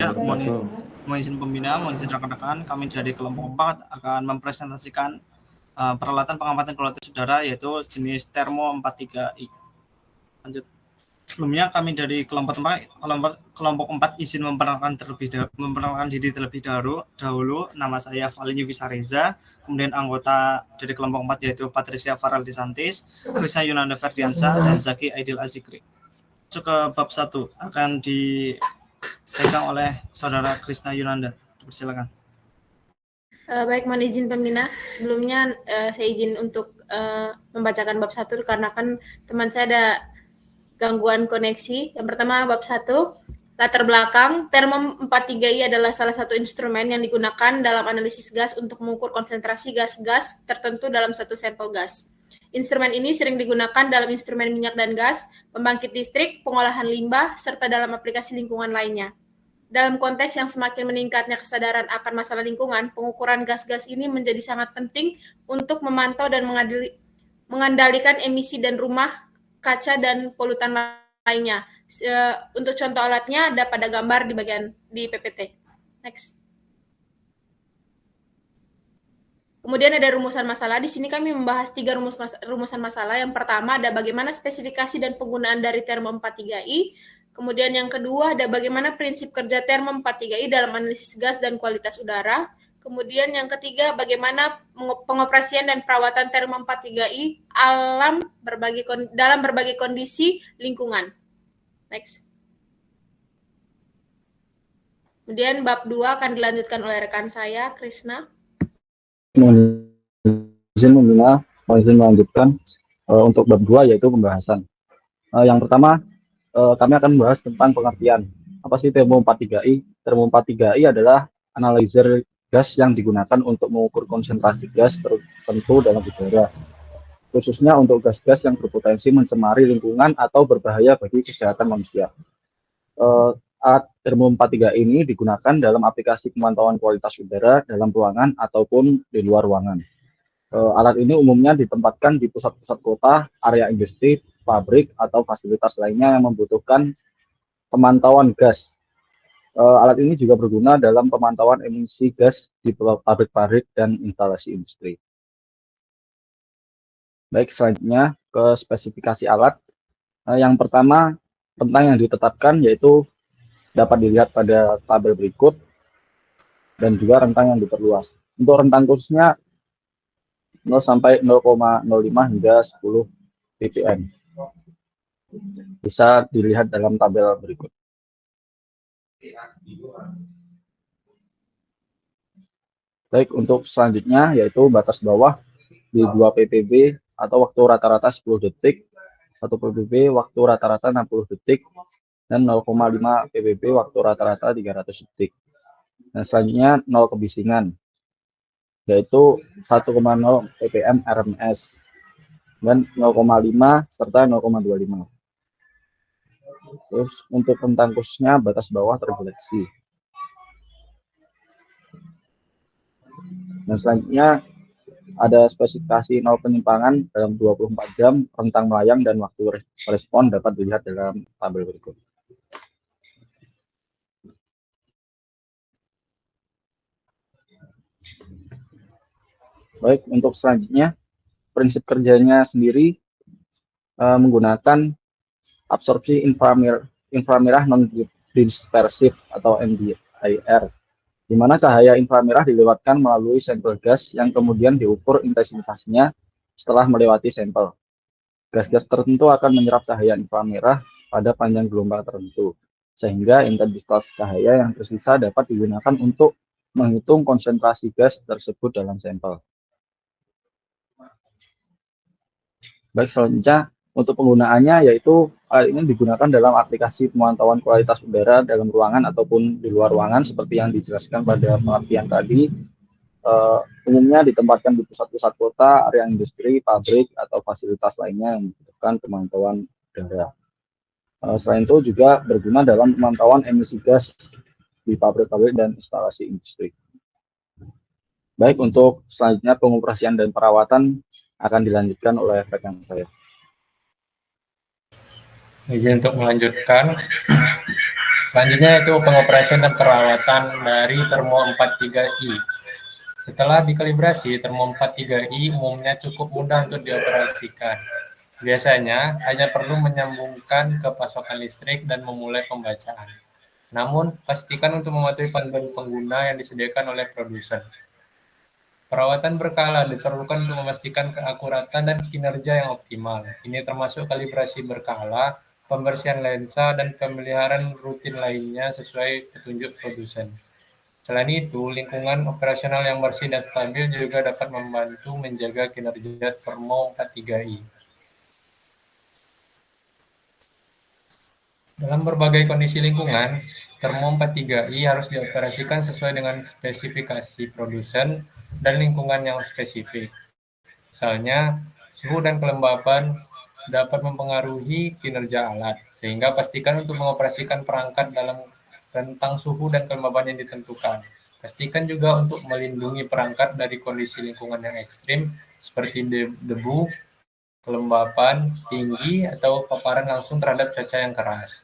Mohon izin pembina, mohon izin rekan-rekan, kami dari kelompok 4 akan mempresentasikan peralatan pengamatan kualitas udara yaitu jenis Thermo 43i. Lanjut. Sebelumnya kami dari kelompok 4 izin memperkenalkan diri terlebih dahulu. Nama saya Valin Yuvisa Reza, kemudian anggota dari kelompok 4 yaitu Patricia Farel Disantis, Krisna Yunanda Ferdiansyah, dan Zaki Aidil Azikri. Masuk ke bab 1 akan dipegang oleh saudara Krisna Yunanda. Silakan. Baik, mohon izin pembina. Sebelumnya saya izin untuk membacakan bab 1 karena kan teman saya ada gangguan koneksi. Yang pertama bab 1, latar belakang. Thermo 43i adalah salah satu instrumen yang digunakan dalam analisis gas untuk mengukur konsentrasi gas-gas tertentu dalam suatu sampel gas. Instrumen ini sering digunakan dalam instrumen minyak dan gas, pembangkit listrik, pengolahan limbah, serta dalam aplikasi lingkungan lainnya. Dalam konteks yang semakin meningkatnya kesadaran akan masalah lingkungan, pengukuran gas-gas ini menjadi sangat penting untuk memantau dan mengendalikan emisi dan rumah kaca dan polutan lainnya. Untuk contoh alatnya ada pada gambar di PPT. Next. Kemudian ada rumusan masalah. Di sini kami membahas 3 rumusan masalah. Yang pertama ada bagaimana spesifikasi dan penggunaan dari Thermo 43i. Kemudian yang kedua ada bagaimana prinsip kerja Thermo 43i dalam analisis gas dan kualitas udara. Kemudian yang ketiga bagaimana pengoperasian dan perawatan Thermo 43i dalam berbagai kondisi lingkungan. Next. Kemudian bab 2 akan dilanjutkan oleh rekan saya, Krisna. Mohon izin melanjutkan untuk bab 2 yaitu pembahasan. Yang pertama kami akan membahas tentang pengertian. Apa sih Thermo 43i? Thermo 43i adalah analyzer gas yang digunakan untuk mengukur konsentrasi gas tertentu dalam udara, khususnya untuk gas-gas yang berpotensi mencemari lingkungan atau berbahaya bagi kesehatan manusia. Alat Thermo 43i ini digunakan dalam aplikasi pemantauan kualitas udara dalam ruangan ataupun di luar ruangan. Alat ini umumnya ditempatkan di pusat-pusat kota, area industri, pabrik, atau fasilitas lainnya yang membutuhkan pemantauan gas. Alat ini juga berguna dalam pemantauan emisi gas di pabrik-pabrik dan instalasi industri. Baik, selanjutnya ke spesifikasi alat. Yang pertama, rentang yang ditetapkan yaitu dapat dilihat pada tabel berikut, dan juga rentang yang diperluas. Untuk rentang khususnya 0 sampai 0,05 hingga 10 ppm. Bisa dilihat dalam tabel berikut. Baik, untuk selanjutnya yaitu batas bawah di 2 ppb atau waktu rata-rata 10 detik, 1 ppb waktu rata-rata 60 detik, dan 0,5 ppb waktu rata-rata 300 detik. Dan selanjutnya 0 kebisingan, yaitu 1,0 ppm RMS, dan 0,5 serta 0,25. Terus untuk rentang khususnya batas bawah terseleksi. Dan selanjutnya ada spesifikasi 0 penyimpangan dalam 24 jam, rentang melayang dan waktu respon dapat dilihat dalam tabel berikut. Baik, untuk selanjutnya prinsip kerjanya sendiri menggunakan absorpsi inframerah non-dispersif atau NDIR, di mana cahaya inframerah dilewatkan melalui sampel gas yang kemudian diukur intensitasnya setelah melewati sampel. Gas-gas tertentu akan menyerap cahaya inframerah pada panjang gelombang tertentu, sehingga intensitas cahaya yang tersisa dapat digunakan untuk menghitung konsentrasi gas tersebut dalam sampel. Baik, selanjutnya untuk penggunaannya yaitu alat ini digunakan dalam aplikasi pemantauan kualitas udara dalam ruangan ataupun di luar ruangan seperti yang dijelaskan pada pengertian tadi. Umumnya ditempatkan di pusat-pusat kota, area industri, pabrik, atau fasilitas lainnya yang membutuhkan pemantauan udara. Selain itu juga berguna dalam pemantauan emisi gas di pabrik-pabrik dan instalasi industri. Baik, untuk selanjutnya pengoperasian dan perawatan akan dilanjutkan oleh rekan saya. Izin untuk melanjutkan. Selanjutnya itu pengoperasian dan perawatan dari Thermo 43i. Setelah dikalibrasi, Thermo 43i umumnya cukup mudah untuk dioperasikan. Biasanya hanya perlu menyambungkan ke pasokan listrik dan memulai pembacaan. Namun, pastikan untuk mematuhi panduan pengguna yang disediakan oleh produsen. Perawatan berkala diperlukan untuk memastikan keakuratan dan kinerja yang optimal. Ini termasuk kalibrasi berkala, pembersihan lensa, dan pemeliharaan rutin lainnya sesuai petunjuk produsen. Selain itu, lingkungan operasional yang bersih dan stabil juga dapat membantu menjaga kinerja Thermo 43i. Dalam berbagai kondisi lingkungan, Thermo 43i harus dioperasikan sesuai dengan spesifikasi produsen dan lingkungan yang spesifik. Misalnya, suhu dan kelembapan dapat mempengaruhi kinerja alat, sehingga pastikan untuk mengoperasikan perangkat dalam rentang suhu dan kelembapan yang ditentukan. Pastikan juga untuk melindungi perangkat dari kondisi lingkungan yang ekstrim, seperti debu, kelembapan tinggi, atau paparan langsung terhadap cuaca yang keras.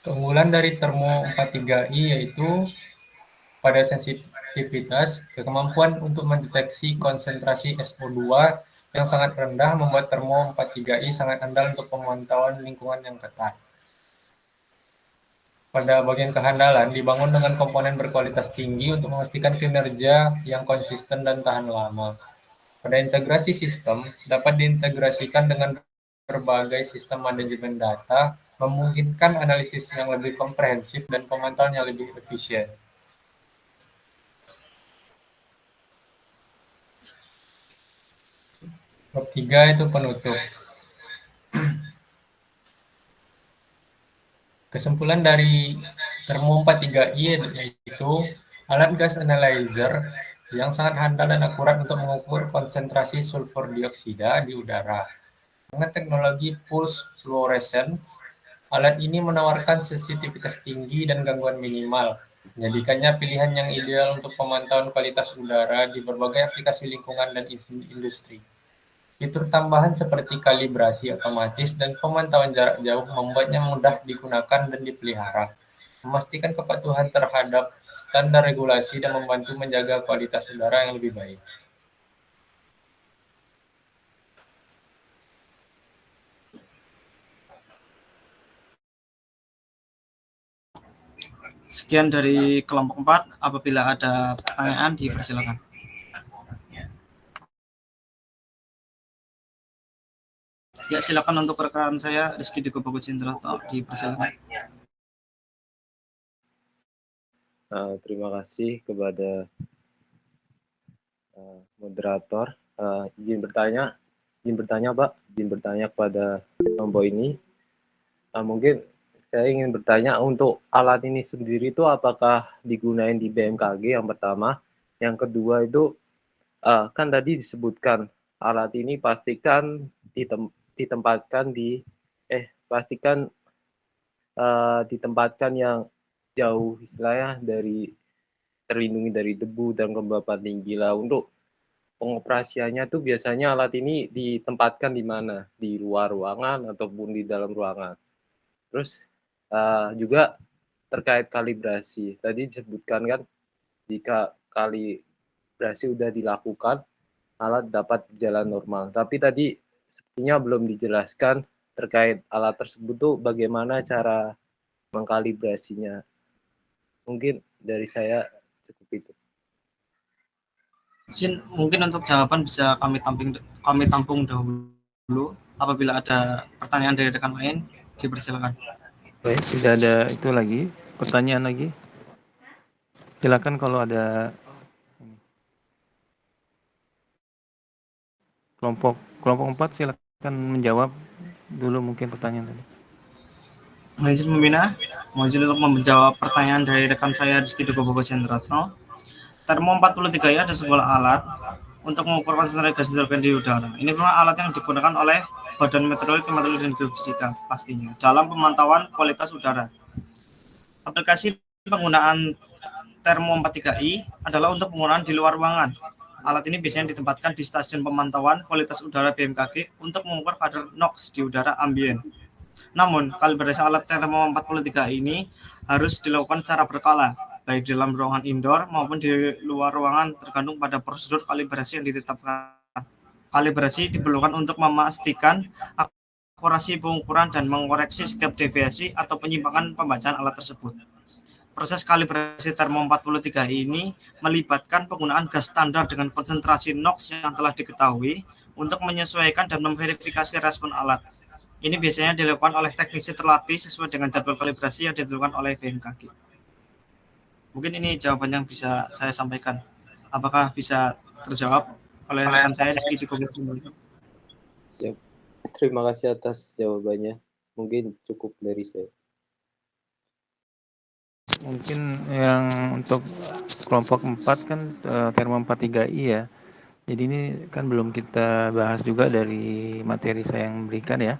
Keunggulan dari Thermo 43i yaitu pada sensitivitas, kemampuan untuk mendeteksi konsentrasi SO2 yang sangat rendah membuat Thermo 43i sangat andal untuk pemantauan lingkungan yang ketat. Pada bagian kehandalan, dibangun dengan komponen berkualitas tinggi untuk memastikan kinerja yang konsisten dan tahan lama. Pada integrasi sistem, dapat diintegrasikan dengan berbagai sistem manajemen data, memungkinkan analisis yang lebih komprehensif dan pemantauan yang lebih efisien. Bab 3 itu penutup. Kesimpulan dari Thermo 43i yaitu alat gas analyzer yang sangat handal dan akurat untuk mengukur konsentrasi sulfur dioksida di udara. Dengan teknologi pulse fluorescence, alat ini menawarkan sensitivitas tinggi dan gangguan minimal, menjadikannya pilihan yang ideal untuk pemantauan kualitas udara di berbagai aplikasi lingkungan dan industri. Fitur tambahan seperti kalibrasi otomatis dan pemantauan jarak jauh membuatnya mudah digunakan dan dipelihara, memastikan kepatuhan terhadap standar regulasi dan membantu menjaga kualitas udara yang lebih baik. Sekian dari kelompok 4. Apabila ada pertanyaan, dipersilakan. Ya, silakan untuk rekan saya Rizky Diko Bagus Indrato, dipersilakan. Terima kasih kepada moderator. Izin bertanya Pak, izin bertanya kepada kelompok ini. Mungkin saya ingin bertanya untuk alat ini sendiri itu apakah digunakan di BMKG yang pertama, yang kedua itu kan tadi disebutkan alat ini pastikan ditempatkan yang jauh istilahnya dari terlindungi dari debu dan kelembapan tinggi lah. Untuk pengoperasiannya tuh biasanya alat ini ditempatkan di mana? Di luar ruangan ataupun di dalam ruangan. Terus juga terkait kalibrasi. Tadi disebutkan kan jika kalibrasi sudah dilakukan alat dapat jalan normal. Tapi tadi sepertinya belum dijelaskan terkait alat tersebut tuh bagaimana cara mengkalibrasinya. Mungkin dari saya cukup itu. Mungkin untuk jawaban bisa kami tampung dahulu. Apabila ada pertanyaan dari rekan lain, dipersilakan. Baik, tidak ada itu lagi, pertanyaan lagi. Silakan kalau ada kelompok 4 silakan menjawab dulu mungkin pertanyaan tadi. Izin membina, izin untuk menjawab pertanyaan dari rekan saya Rizky Diko Bagus Indrato. Thermo 43i ada sebuah alat untuk mengukur konsentrasi gas hidrogen di udara. Ini memang alat yang digunakan oleh Badan Meteorologi, Klimatologi, dan Geofisika pastinya dalam pemantauan kualitas udara. Aplikasi penggunaan Thermo 43i adalah untuk penggunaan di luar ruangan. Alat ini biasanya ditempatkan di stasiun pemantauan kualitas udara BMKG untuk mengukur kadar NOx di udara ambien. Namun, kalibrasi alat termo 43 ini harus dilakukan secara berkala, baik di dalam ruangan indoor maupun di luar ruangan tergantung pada prosedur kalibrasi yang ditetapkan. Kalibrasi diperlukan untuk memastikan akurasi pengukuran dan mengoreksi setiap deviasi atau penyimpangan pembacaan alat tersebut. Proses kalibrasi termo 43 ini melibatkan penggunaan gas standar dengan konsentrasi NOx yang telah diketahui untuk menyesuaikan dan memverifikasi respon alat. Ini biasanya dilakukan oleh teknisi terlatih sesuai dengan jadwal kalibrasi yang ditentukan oleh BMKG. Mungkin ini jawaban yang bisa saya sampaikan. Apakah bisa terjawab oleh rekan saya Rizky di Komisi 9? Siap. Terima kasih atas jawabannya. Mungkin cukup dari saya. Mungkin yang untuk kelompok 4 kan termo 43I ya. Jadi ini kan belum kita bahas juga dari materi saya yang berikan ya.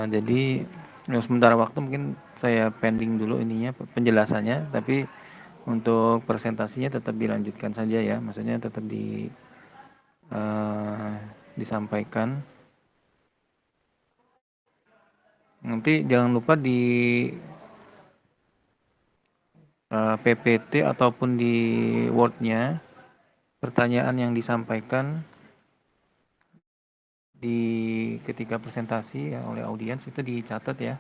Jadi sementara waktu mungkin saya pending dulu ininya penjelasannya, tapi untuk presentasinya tetap dilanjutkan saja ya, maksudnya tetap disampaikan. Nanti jangan lupa di PPT ataupun di Word-nya pertanyaan yang disampaikan di ketika presentasi ya, oleh audiens itu dicatat ya,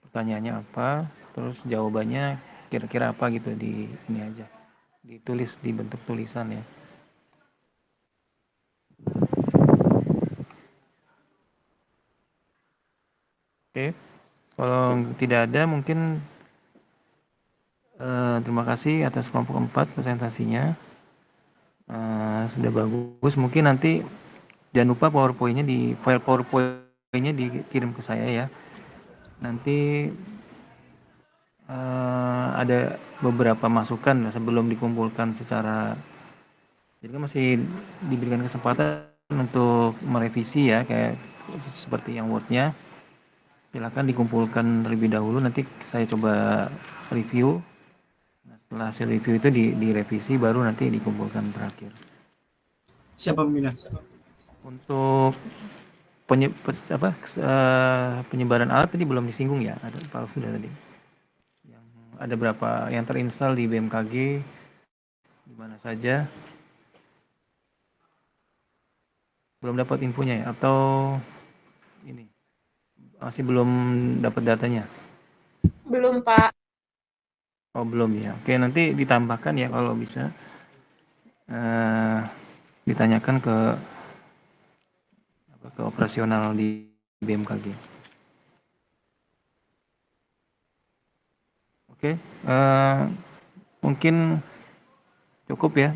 pertanyaannya apa, terus jawabannya kira-kira apa gitu, di ini aja ditulis di bentuk tulisan ya. Oke, kalau tidak ada mungkin terima kasih atas kelompok 4 presentasinya. Sudah bagus. Mungkin nanti jangan lupa PowerPoint-nya file PowerPoint-nya dikirim ke saya ya. Nanti ada beberapa masukan sebelum dikumpulkan secara, jadi kan masih diberikan kesempatan untuk merevisi ya, kayak seperti yang Word-nya. Silakan dikumpulkan terlebih dahulu, nanti saya coba review. Nah, setelah hasil review itu direvisi, baru nanti dikumpulkan terakhir. Siapa pembina? Untuk penyebaran alat tadi belum disinggung ya, ada Pak sudah tadi. Yang ada berapa yang terinstall di BMKG, di mana saja? Belum dapat infonya ya, atau ini masih belum dapat datanya? Belum, Pak. Oh belum ya. Oke, nanti ditambahkan ya kalau bisa. Ditanyakan ke operasional di BMKG. Oke, mungkin cukup ya